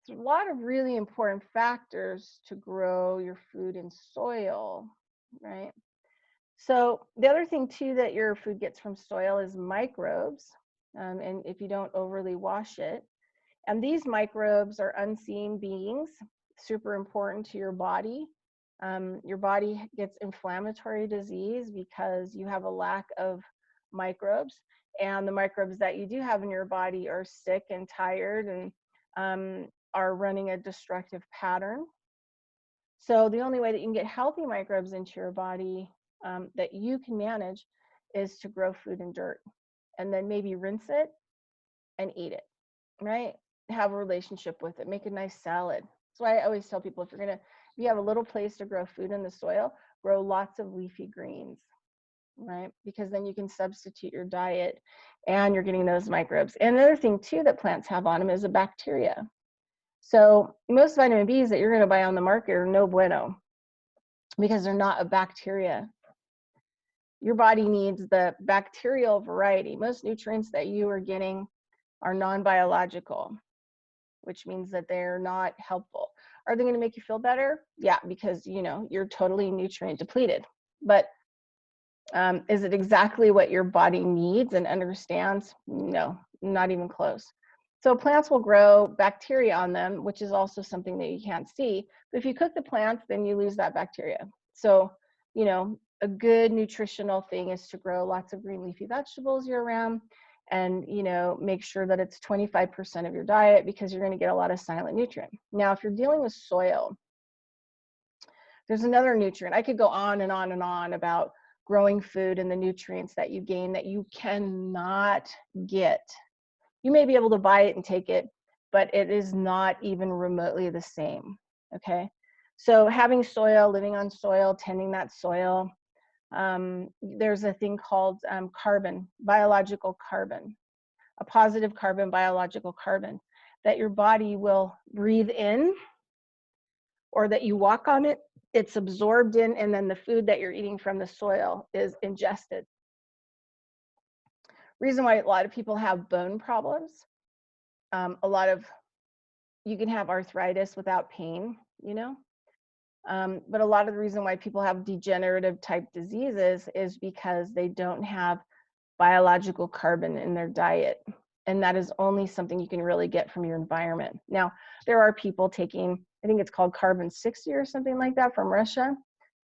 there's a lot of really important factors to grow your food in soil, right? So the other thing too that your food gets from soil is microbes, and if you don't overly wash it. And these microbes are unseen beings, super important to your body. Your body gets inflammatory disease because you have a lack of microbes, and the microbes that you do have in your body are sick and tired and are running a destructive pattern. So the only way that you can get healthy microbes into your body that you can manage is to grow food in dirt, and then maybe rinse it and eat it, right? Have a relationship with it, make a nice salad. That's why I always tell people, if you have a little place to grow food in the soil, grow lots of leafy greens, right? Because then you can substitute your diet and you're getting those microbes. And another thing too that plants have on them is a bacteria. So most vitamin Bs that you're going to buy on the market are no bueno because they're not a bacteria. Your body needs the bacterial variety. Most nutrients that you are getting are non-biological, which means that they're not helpful. Are they going to make you feel better? Yeah, because you're totally nutrient depleted. But is it exactly what your body needs and understands? No, not even close. So plants will grow bacteria on them, which is also something that you can't see. But if you cook the plants, then you lose that bacteria. So, a good nutritional thing is to grow lots of green leafy vegetables year round, and make sure that it's 25% of your diet, because you're going to get a lot of silent nutrient. Now, if you're dealing with soil, there's another nutrient. I could go on and on and on about growing food and the nutrients that you gain that you cannot get. You may be able to buy it and take it, but it is not even remotely the same, okay? So having soil, living on soil, tending that soil, there's a thing called carbon, biological carbon, a positive carbon, biological carbon, that your body will breathe in, or that you walk on it, it's absorbed in, and then the food that you're eating from the soil is ingested. Reason why a lot of people have bone problems, you can have arthritis without pain, but a lot of the reason why people have degenerative type diseases is because they don't have biological carbon in their diet. And that is only something you can really get from your environment. Now, there are people taking, I think it's called carbon 60 or something like that from Russia,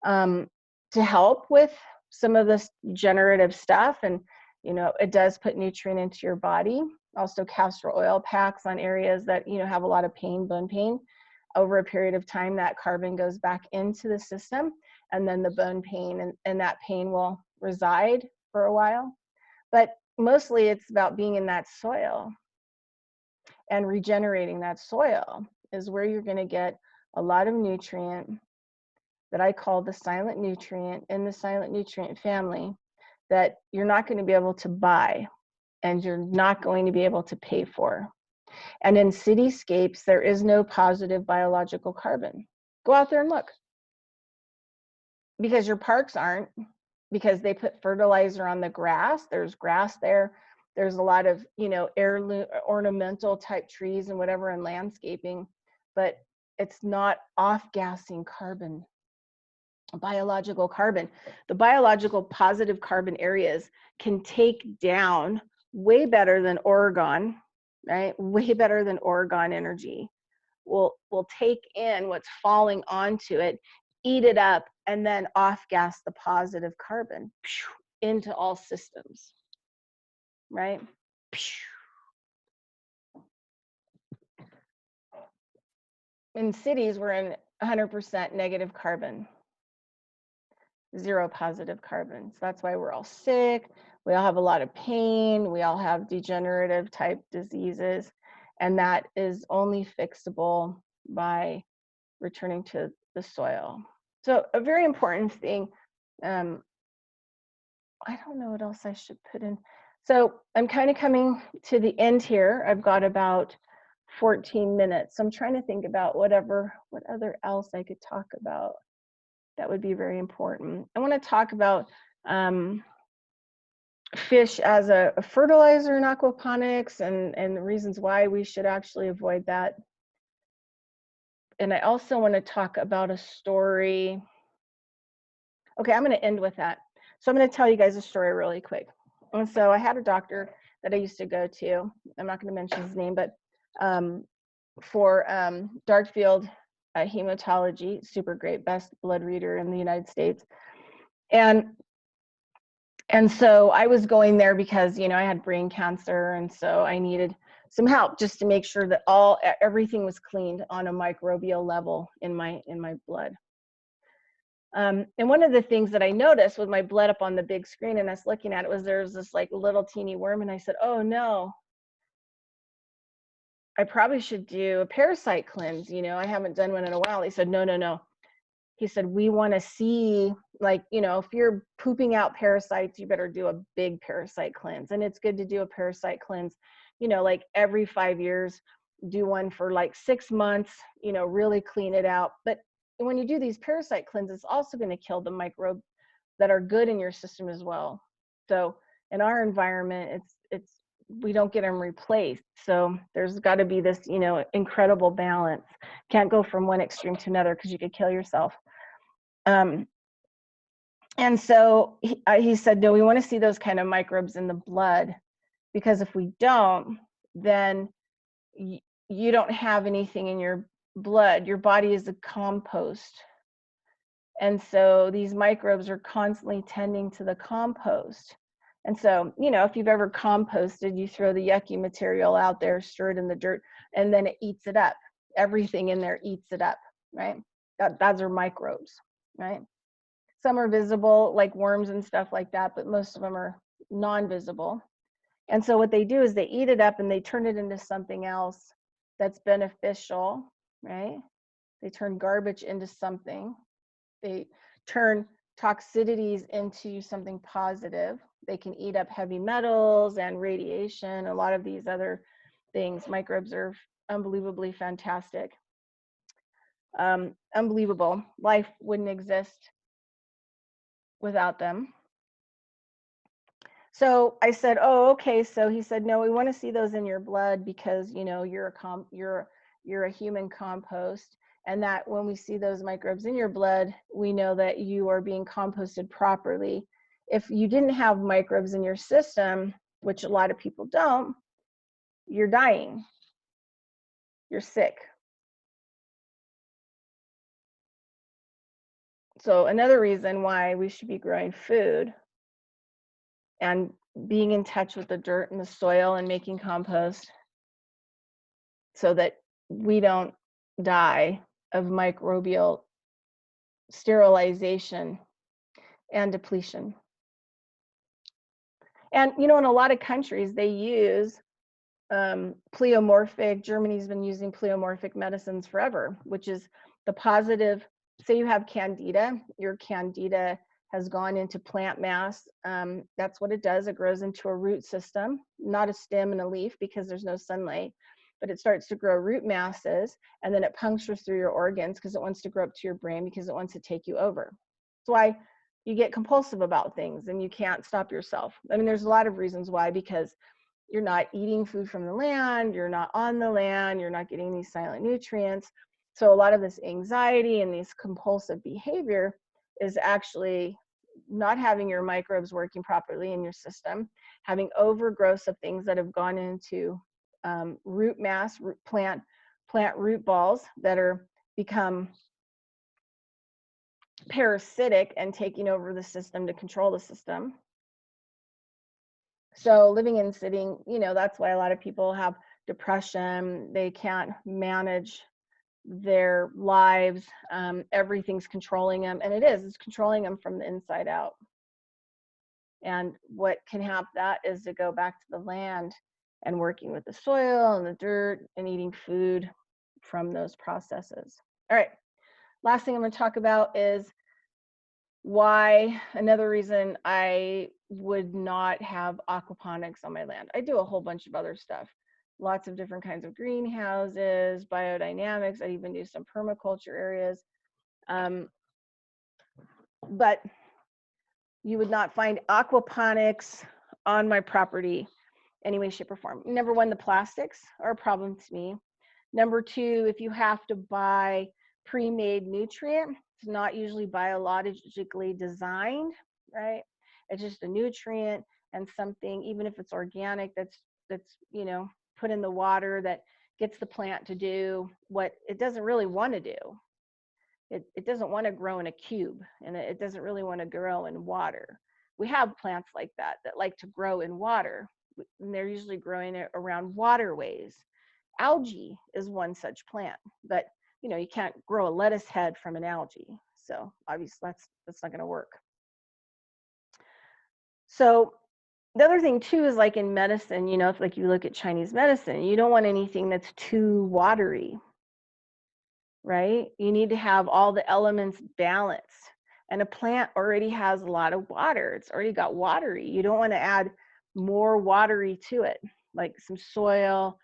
to help with some of this generative stuff. And, you know, it does put nutrient into your body. Also castor oil packs on areas that, you know, have a lot of pain, bone pain. Over a period of time, that carbon goes back into the system, and then the bone pain and that pain will reside for a while. But mostly it's about being in that soil and regenerating that soil is where you're going to get a lot of nutrient that I call the silent nutrient in the silent nutrient family that you're not going to be able to buy and you're not going to be able to pay for. And in cityscapes, there is no positive biological carbon. Go out there and look. Because your parks aren't, because they put fertilizer on the grass. There's grass there. There's a lot of, you know, heirloom, ornamental type trees and whatever in landscaping, but it's not off-gassing carbon, biological carbon. The biological positive carbon areas can take down way better than Oregon, right? Way better than Oregon energy. Will take in what's falling onto it, eat it up, and then off-gas the positive carbon into all systems, right? In cities, we're in 100% negative carbon, zero positive carbon. So that's why we're all sick. We all have a lot of pain. We all have degenerative type diseases. And that is only fixable by returning to the soil. So a very important thing, I don't know what else I should put in. So I'm kind of coming to the end here. I've got about 14 minutes. So I'm trying to think about what other else I could talk about that would be very important. I want to talk about fish as a fertilizer in aquaponics and the reasons why we should actually avoid that. And I also want to talk about a story. Okay, I'm going to end with that. So I'm going to tell you guys a story really quick. And so I had a doctor that I used to go to. I'm not going to mention his name, but for dark field hematology, super great, best blood reader in the United States. And so I was going there because, you know, I had brain cancer, and so I needed some help just to make sure that everything was cleaned on a microbial level in my blood. And one of the things that I noticed with my blood up on the big screen and us looking at it was there's this like little teeny worm, and I said, oh no, I probably should do a parasite cleanse. You know, I haven't done one in a while. He said, no. He said, we want to see, like, you know, if you're pooping out parasites, you better do a big parasite cleanse. And it's good to do a parasite cleanse, you know, like every 5 years, do one for like 6 months, you know, really clean it out. But when you do these parasite cleanses, it's also going to kill the microbes that are good in your system as well. So in our environment, we don't get them replaced. So there's got to be this, you know, incredible balance. Can't go from one extreme to another because you could kill yourself. And so he said, no, we want to see those kind of microbes in the blood, because if we don't, then you don't have anything in your blood. Your body is a compost. And so these microbes are constantly tending to the compost. And so, you know, if you've ever composted, you throw the yucky material out there, stir it in the dirt, and then it eats it up. Everything in there eats it up, right? Those are microbes, right? Some are visible, like worms and stuff like that, but most of them are non-visible. And so what they do is they eat it up and they turn it into something else that's beneficial, right? They turn garbage into something. They turn toxicities into something positive. They can eat up heavy metals and radiation, a lot of these other things. Microbes are unbelievably fantastic. Unbelievable. Life wouldn't exist without them. So I said, oh, okay. So he said, no, we want to see those in your blood because, you know, you're a human compost. And that when we see those microbes in your blood, we know that you are being composted properly. If you didn't have microbes in your system, which a lot of people don't, you're dying, you're sick. So another reason why we should be growing food and being in touch with the dirt and the soil and making compost so that we don't die of microbial sterilization and depletion. And in a lot of countries they use pleomorphic. Germany's been using pleomorphic medicines forever, which is the positive. Say you have candida, your candida has gone into plant mass. That's what it does. It grows into a root system, not a stem and a leaf because there's no sunlight, but it starts to grow root masses, and then it punctures through your organs because it wants to grow up to your brain because it wants to take you over. That's why you get compulsive about things and you can't stop yourself. I mean, there's a lot of reasons why, because you're not eating food from the land, you're not on the land, you're not getting these silent nutrients. So a lot of this anxiety and this compulsive behavior is actually not having your microbes working properly in your system, having overgrowth of things that have gone into root mass, plant root balls that are become parasitic and taking over the system to control the system. So living and sitting, that's why a lot of people have depression. They can't manage their lives. Everything's controlling them, and it's controlling them from the inside out. And what can help that is to go back to the land and working with the soil and the dirt and eating food from those processes. All right, last thing I'm going to talk about is why, another reason I would not have aquaponics on my land. I do a whole bunch of other stuff, lots of different kinds of greenhouses, biodynamics. I even do some permaculture areas. But you would not find aquaponics on my property any way, shape, or form. Number one, the plastics are a problem to me. Number two, if you have to buy pre-made nutrient, it's not usually biologically designed, right? It's just a nutrient and something, even if it's organic, that's put in the water that gets the plant to do what it doesn't really want to do. It doesn't want to grow in a cube, and it doesn't really want to grow in water. We have plants like that like to grow in water, and they're usually growing it around waterways. Algae is one such plant, but you can't grow a lettuce head from an algae. So obviously that's not going to work. So the other thing too is like in medicine, if like you look at Chinese medicine, you don't want anything that's too watery, right? You need to have all the elements balanced. And a plant already has a lot of water. It's already got watery. You don't want to add more watery to it, like some soil,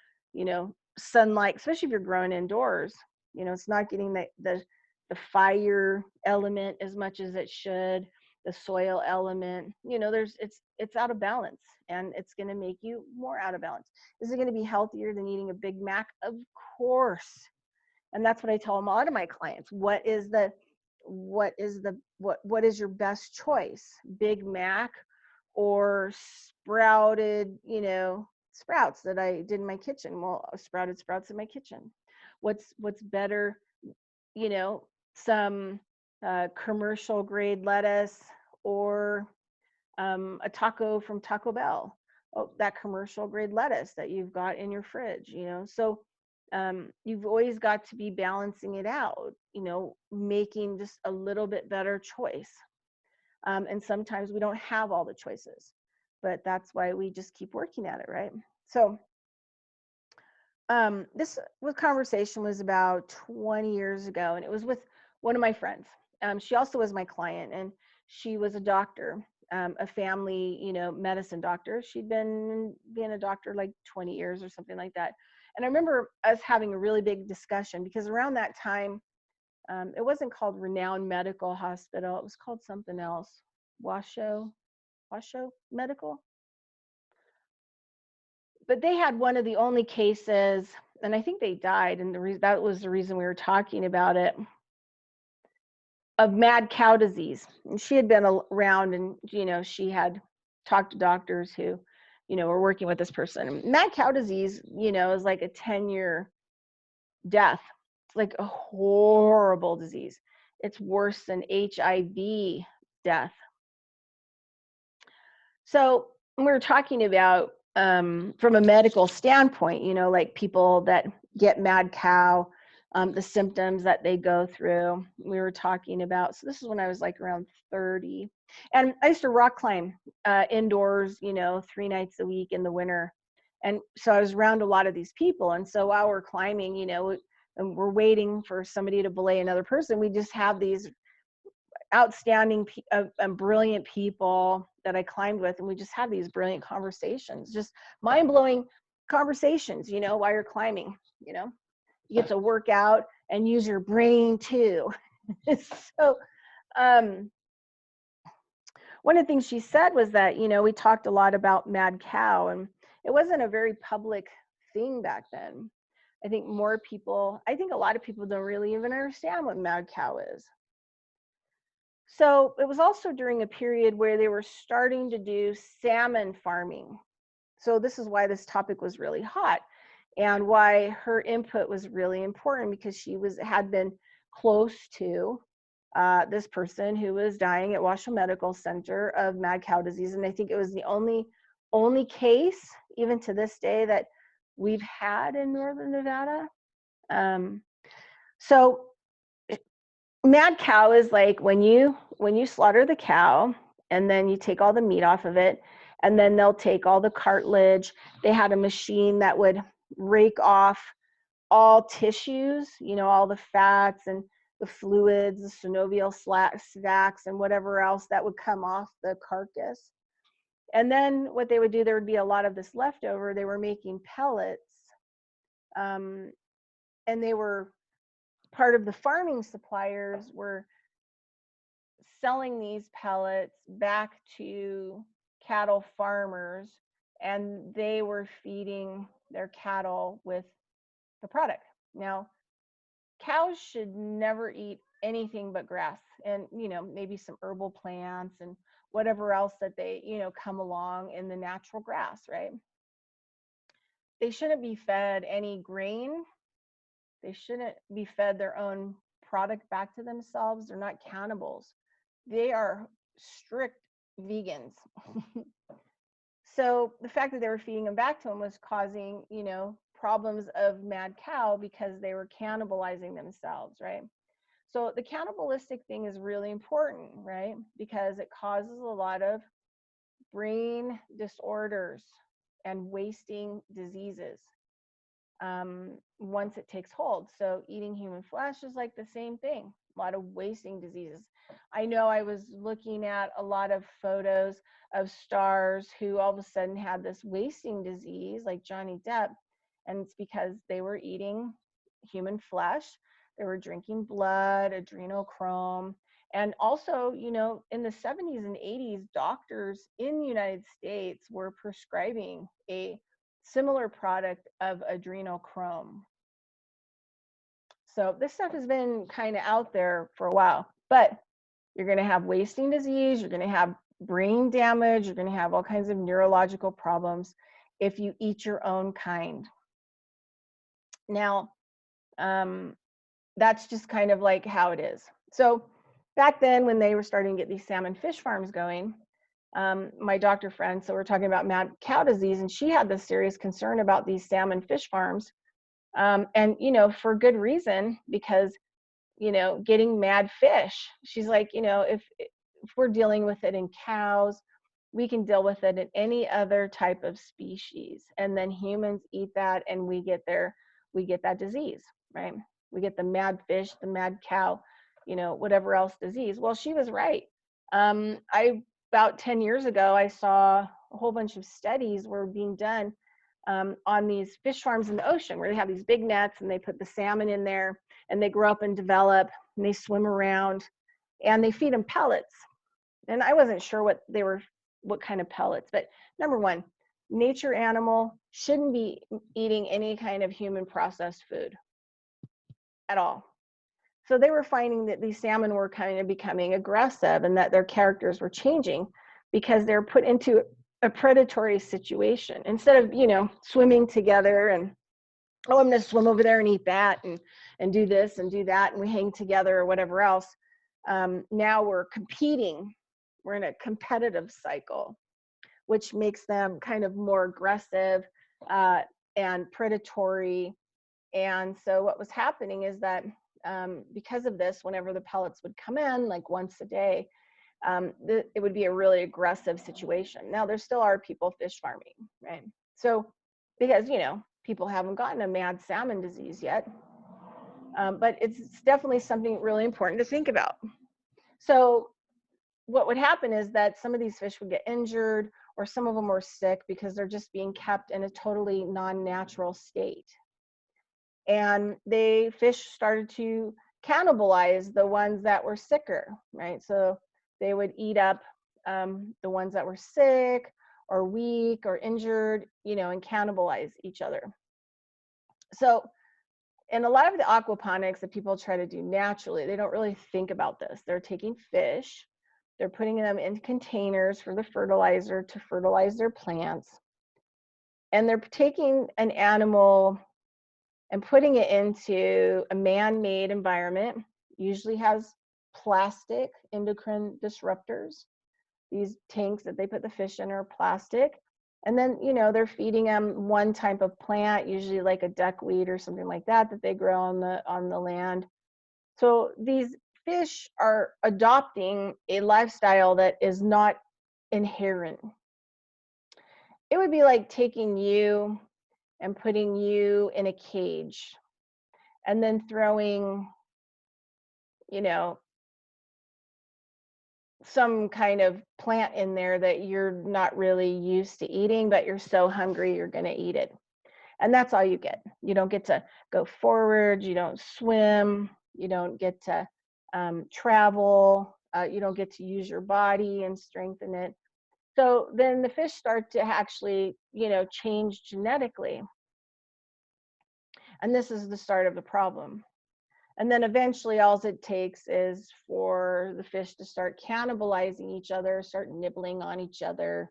sunlight, especially if you're growing indoors. It's not getting the fire element as much as it should, the soil element. It's out of balance, and it's going to make you more out of balance. Is it going to be healthier than eating a Big Mac? Of course. And that's what I tell a lot of my clients. What is your best choice? Big Mac or sprouted, sprouts that I did in my kitchen? Well, sprouted sprouts in my kitchen. What's better, some commercial grade lettuce or a taco from Taco Bell. Oh, that commercial grade lettuce that you've got in your fridge, So you've always got to be balancing it out, making just a little bit better choice. And sometimes we don't have all the choices, but that's why we just keep working at it, right? So this conversation was about 20 years ago, and it was with one of my friends. She also was my client, and she was a doctor, a family, medicine doctor. She'd been being a doctor like 20 years or something like that. And I remember us having a really big discussion because around that time, it wasn't called Renown Medical Hospital. It was called something else, Washoe Medical. But they had one of the only cases, and I think they died, and that was the reason we were talking about it, of mad cow disease. And she had been around, and she had talked to doctors who we're working with this person. Mad cow disease, is like a 10-year death. It's like a horrible disease. It's worse than HIV death. So we were talking about from a medical standpoint, like people that get mad cow, the symptoms that they go through. We were talking about, so this is when I was like around 30. And I used to rock climb indoors, 3 nights a week in the winter. And so I was around a lot of these people. And so while we're climbing, and we're waiting for somebody to belay another person, we just have these outstanding brilliant people that I climbed with, and we just had these brilliant conversations, just mind-blowing conversations, while you're climbing. You get to work out and use your brain too. So one of the things she said was that, we talked a lot about mad cow, and it wasn't a very public thing back then. I think a lot of people don't really even understand what mad cow is. So it was also during a period where they were starting to do salmon farming. So this is why this topic was really hot, and why her input was really important, because she had been close to this person who was dying at Washoe Medical Center of mad cow disease. And I think it was the only case, even to this day, that we've had in Northern Nevada. So mad cow is like when you slaughter the cow, and then you take all the meat off of it, and then they'll take all the cartilage. They had a machine that would rake off all tissues, all the fats and the fluids, the synovial sacs, and whatever else that would come off the carcass. And then what they would do, there would be a lot of this leftover. They were making pellets, and they were part of the farming suppliers were selling these pellets back to cattle farmers, and they were feeding their cattle with the product. Now, cows should never eat anything but grass, and maybe some herbal plants and whatever else that they come along in the natural grass, right? They shouldn't be fed any grain. They shouldn't be fed their own product back to themselves. They're not cannibals. They are strict vegans. So the fact that they were feeding them back to them was causing, problems of mad cow, because they were cannibalizing themselves, right? So the cannibalistic thing is really important, right? Because it causes a lot of brain disorders and wasting diseases once it takes hold. So eating human flesh is like the same thing, a lot of wasting diseases. I know I was looking at a lot of photos of stars who all of a sudden had this wasting disease, like Johnny Depp, and it's because they were eating human flesh. They were drinking blood, adrenochrome. And also, in the 70s and 80s, doctors in the United States were prescribing a similar product of adrenochrome. So this stuff has been kind of out there for a while, but you're going to have wasting disease, you're going to have brain damage, you're going to have all kinds of neurological problems if you eat your own kind. Now, that's just kind of like how it is. So back then, when they were starting to get these salmon fish farms going, my doctor friend, so we're talking about mad cow disease, and she had this serious concern about these salmon fish farms. And, for good reason, because, getting mad fish, she's like, if we're dealing with it in cows, we can deal with it in any other type of species. And then humans eat that, and we get that disease, right? We get the mad fish, the mad cow, whatever else disease. Well, she was right. About 10 years ago, I saw a whole bunch of studies were being done on these fish farms in the ocean, where they have these big nets and they put the salmon in there, and they grow up and develop, and they swim around, and they feed them pellets. And I wasn't sure what kind of pellets, but number one, nature animal shouldn't be eating any kind of human processed food at all. So they were finding that these salmon were kind of becoming aggressive, and that their characters were changing because they're put into a predatory situation. Instead of, swimming together and, oh, I'm going to swim over there and eat that and do this and do that, and we hang together or whatever else. Now we're competing. We're in a competitive cycle, which makes them kind of more aggressive and predatory. And so what was happening is that because of this, whenever the pellets would come in, like once a day, it would be a really aggressive situation. Now, there still are people fish farming, right? So because, people haven't gotten a mad salmon disease yet, but it's definitely something really important to think about. So what would happen is that some of these fish would get injured, or some of them were sick because they're just being kept in a totally non-natural state. And fish started to cannibalize the ones that were sicker, right? So they would eat up the ones that were sick or weak or injured, and cannibalize each other. So in a lot of the aquaponics that people try to do naturally, they don't really think about this. They're taking fish, they're putting them in containers for the fertilizer to fertilize their plants, and they're taking an animal and putting it into a man-made environment. Usually has plastic endocrine disruptors. These tanks that they put the fish in are plastic. And then, they're feeding them one type of plant, usually like a duckweed or something like that they grow on the land. So these fish are adopting a lifestyle that is not inherent. It would be like taking you and putting you in a cage and then throwing, some kind of plant in there that you're not really used to eating, but you're so hungry you're going to eat it. And that's all you get. You don't get to go forward, you don't swim, you don't get to travel, you don't get to use your body and strengthen it. So then the fish start to actually, change genetically. And this is the start of the problem. And then eventually all it takes is for the fish to start cannibalizing each other, start nibbling on each other.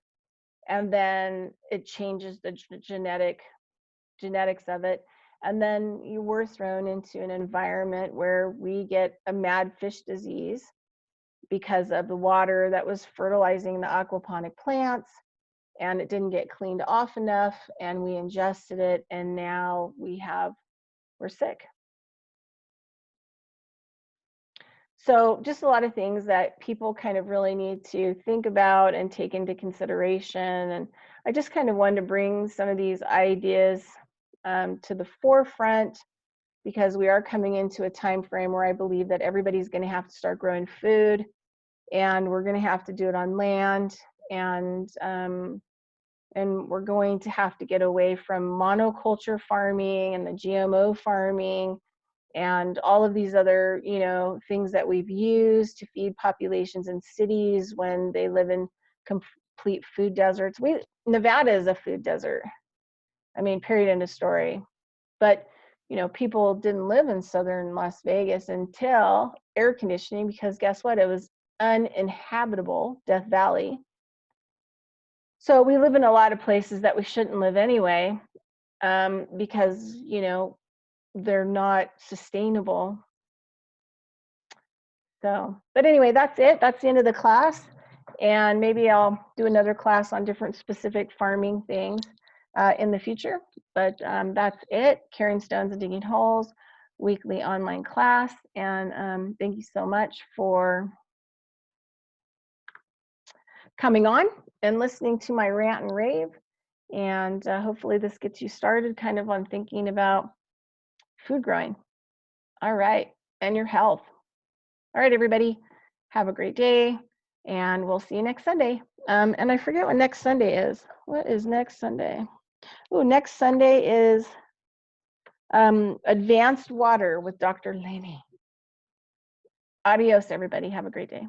And then it changes the genetics of it. And then you were thrown into an environment where we get a mad fish disease because of the water that was fertilizing the aquaponic plants, and it didn't get cleaned off enough, and we ingested it, and now we're sick. So just a lot of things that people kind of really need to think about and take into consideration. And I just kind of wanted to bring some of these ideas to the forefront, because we are coming into a time frame where I believe that everybody's going to have to start growing food, and we're going to have to do it on land, and we're going to have to get away from monoculture farming and the GMO farming and all of these other, things that we've used to feed populations in cities when they live in complete food deserts. Nevada is a food desert. I mean, period, end of story. But, people didn't live in southern Las Vegas until air conditioning, because guess what? It was uninhabitable, Death Valley. So we live in a lot of places that we shouldn't live anyway, because, they're not sustainable. So, but anyway, that's it. That's the end of the class. And maybe I'll do another class on different specific farming things in the future. But that's it. Carrying stones and digging holes, weekly online class. And thank you so much for coming on and listening to my rant and rave. And hopefully this gets you started kind of on thinking about food growing. All right. And your health. All right, everybody, have a great day, and we'll see you next Sunday. And I forget what next Sunday is. What is next Sunday? Oh, next Sunday is Advanced Water with Dr. Laney. Adios, everybody. Have a great day.